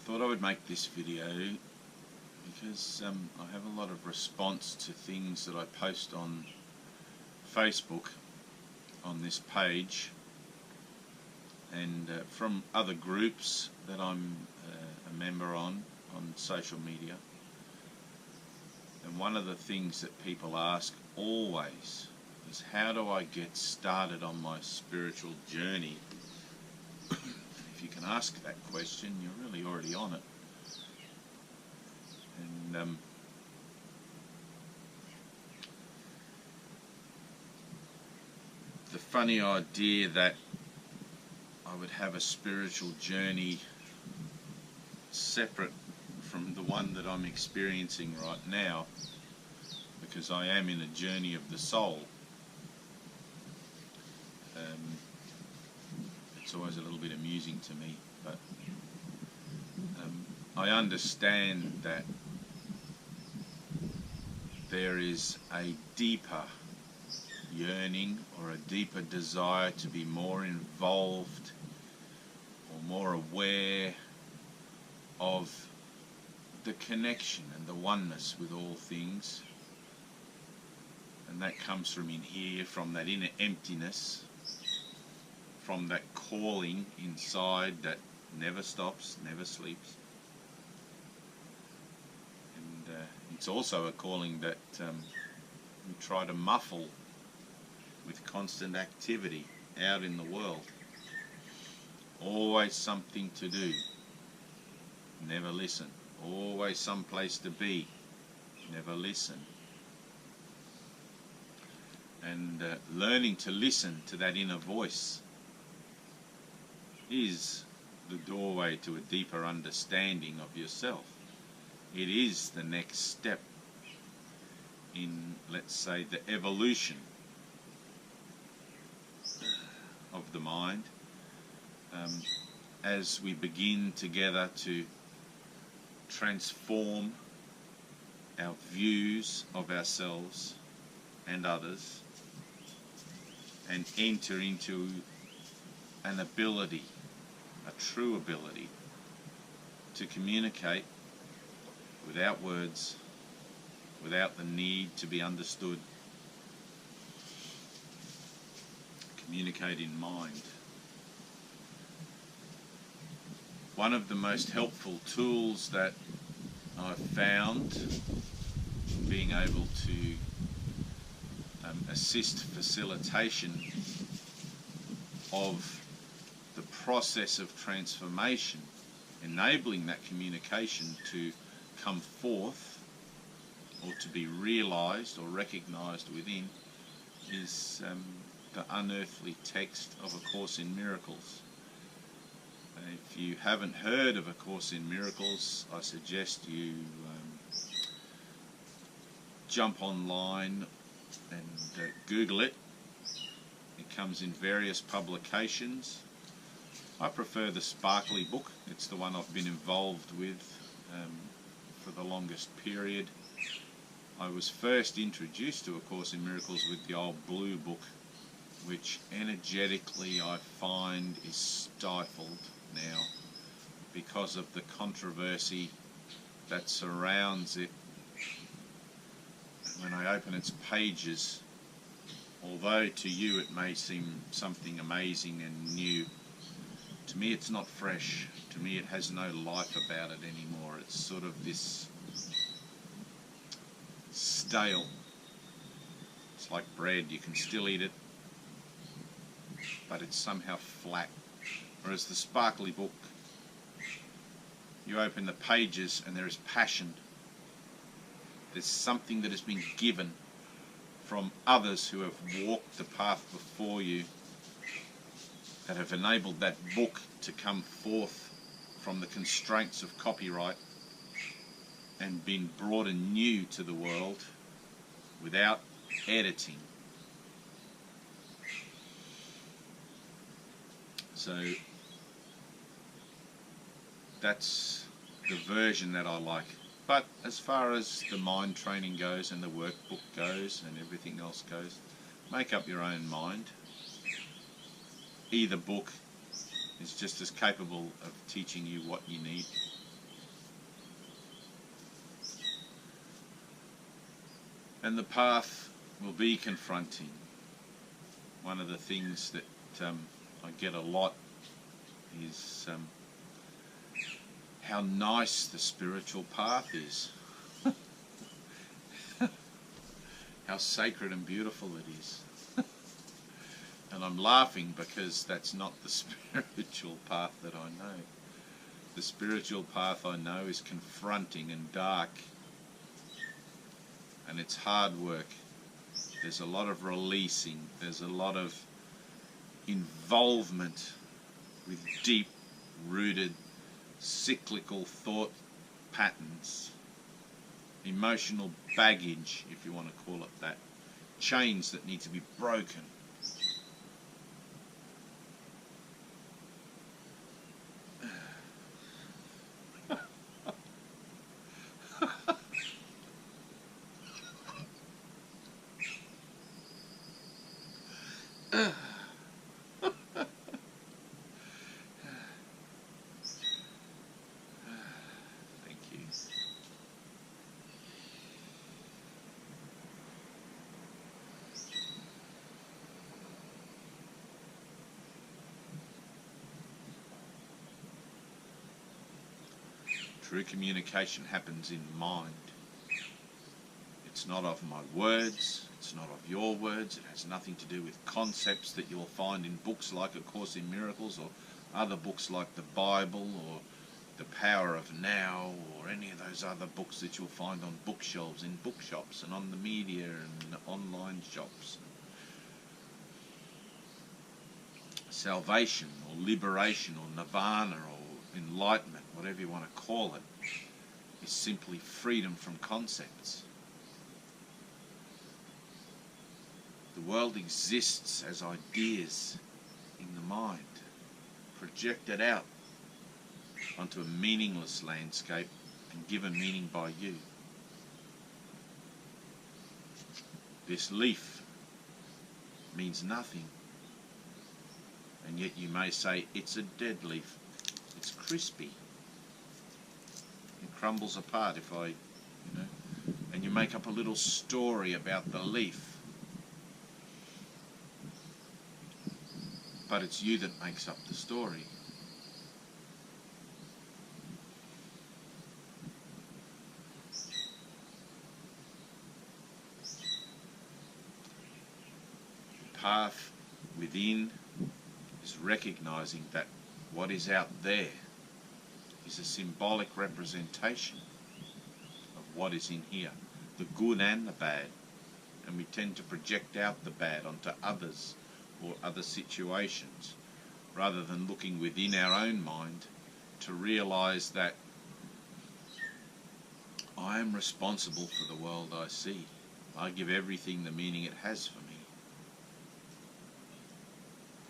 thought I would make this video because I have a lot of response to things that I post on Facebook on this page and from other groups that I'm a member on social media. And one of the things that people ask always is, how do I get started on my spiritual journey? If you can ask that question, you're really already on it. And the funny idea that I would have a spiritual journey separate from the one that I'm experiencing right now, because I am in a journey of the soul. It's always a little bit amusing to me, but I understand that there is a deeper yearning or a deeper desire to be more involved or more aware of the connection and the oneness with all things, and that comes from in here, from that inner emptiness, from that calling inside that never stops, never sleeps. And it's also a calling that we try to muffle with constant activity out in the world. Always something to do, never listen. Always some place to be, never listen. And learning to listen to that inner voice is the doorway to a deeper understanding of yourself. It is the next step in, let's say, the evolution of the mind, as we begin together to transform our views of ourselves and others and enter into an ability, a true ability, to communicate without words, without the need to be understood. Communicate in mind. One of the most helpful tools that I've found being able to assist facilitation of the process of transformation, enabling that communication to come forth or to be realized or recognized within, is the unearthly text of A Course in Miracles. If you haven't heard of A Course in Miracles, I suggest you jump online and Google it. It comes in various publications. I prefer the Sparkly book. It's the one I've been involved with for the longest period. I was first introduced to A Course in Miracles with the old blue book, which energetically I find is stifled now because of the controversy that surrounds it. When I open its pages, although to you it may seem something amazing and new, to me it's not fresh. To me it has no life about it anymore. It's sort of this stale. It's like bread, you can still eat it, but it's somehow flat. Whereas the Sparkly book, you open the pages and there is passion. There's something that has been given from others who have walked the path before you, that have enabled that book to come forth from the constraints of copyright and been brought anew to the world without editing. So that's the version that I like. But as far as the mind training goes and the workbook goes and everything else goes, make up your own mind. Either book is just as capable of teaching you what you need. And the path will be confronting. One of the things that I get a lot is how nice the spiritual path is. How sacred and beautiful it is. And I'm laughing because that's not the spiritual path that I know. The spiritual path I know is confronting and dark. And it's hard work. There's a lot of releasing. There's a lot of involvement with deep-rooted cyclical thought patterns, emotional baggage, if you want to call it that, chains that need to be broken. True communication happens in mind. It's not of my words, it's not of your words, it has nothing to do with concepts that you'll find in books like A Course in Miracles or other books like the Bible or The Power of Now or any of those other books that you'll find on bookshelves in bookshops and on the media and online shops. Salvation or liberation or nirvana or enlightenment, whatever you want to call it, is simply freedom from concepts. The world exists as ideas in the mind, projected out onto a meaningless landscape and given meaning by you. This leaf means nothing, and yet you may say it's a dead leaf. It's crispy. It crumbles apart if I, and you make up a little story about the leaf. But it's you that makes up the story. The path within is recognizing that what is out there is a symbolic representation of what is in here, the good and the bad, and we tend to project out the bad onto others or other situations rather than looking within our own mind to realize that I am responsible for the world I see. I give everything the meaning it has for me,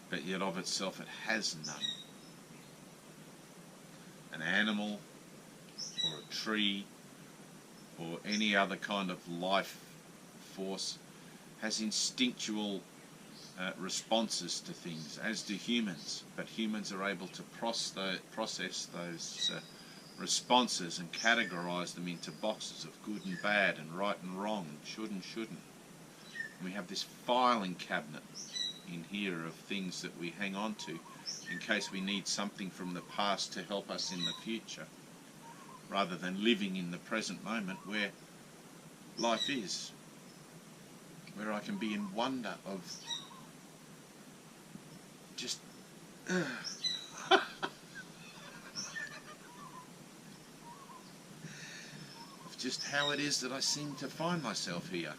but yet of itself it has none. An animal or a tree or any other kind of life force has instinctual responses to things, as do humans, but humans are able to process those responses and categorize them into boxes of good and bad and right and wrong and should and shouldn't. And we have this filing cabinet in here of things that we hang on to in case we need something from the past to help us in the future, rather than living in the present moment where life is, where I can be in wonder of just of just how it is that I seem to find myself here.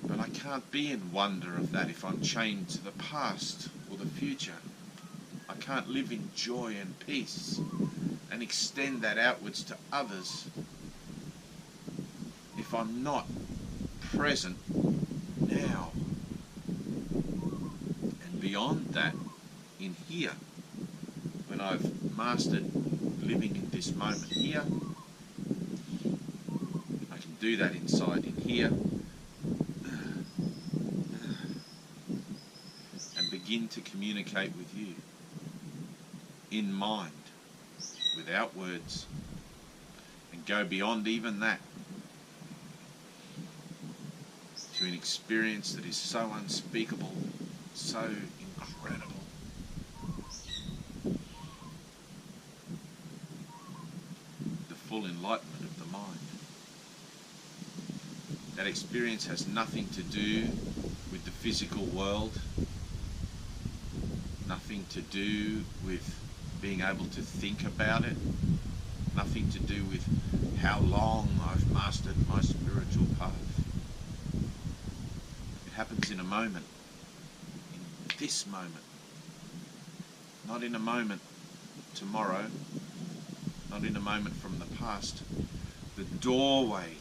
But I can't be in wonder of that if I'm chained to the past or the future. I can't live in joy and peace and extend that outwards to others if I'm not present now. And beyond that, in here, when I've mastered living in this moment here, I can do that inside in here and begin to communicate with you in mind, without words, go beyond even that to an experience that is so unspeakable, so incredible. The full enlightenment of the mind. That experience has nothing to do with the physical world, nothing to do with being able to think about it, nothing to do with how long I've mastered my spiritual path. It happens in a moment, in this moment, not in a moment tomorrow, not in a moment from the past. The doorway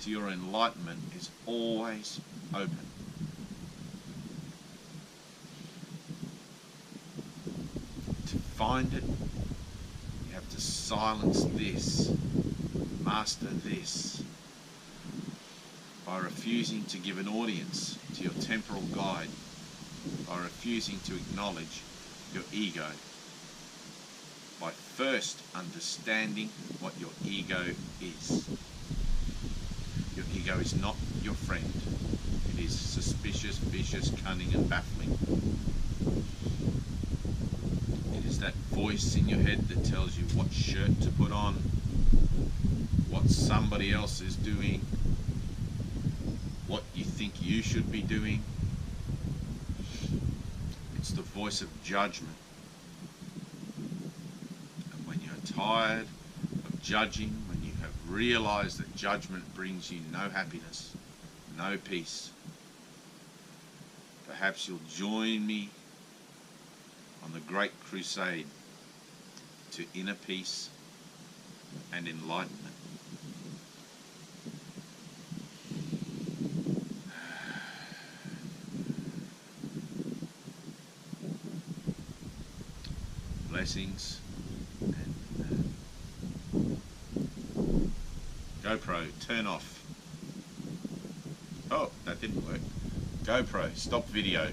to your enlightenment is always open. To find it, you have to silence this, master this, by refusing to give an audience to your temporal guide, by refusing to acknowledge your ego, by first understanding what your ego is. Your ego is not your friend. It is suspicious, vicious, cunning and baffling. It is that voice in your head that tells you what shirt to put on, what somebody else is doing, what you think you should be doing. It's the voice of judgment. And when you're tired of judging, when you have realized that judgment brings you no happiness, no peace, perhaps you'll join me on the great crusade to inner peace and enlightenment. Blessings. And GoPro, turn off. Oh, that didn't work. GoPro, stop video.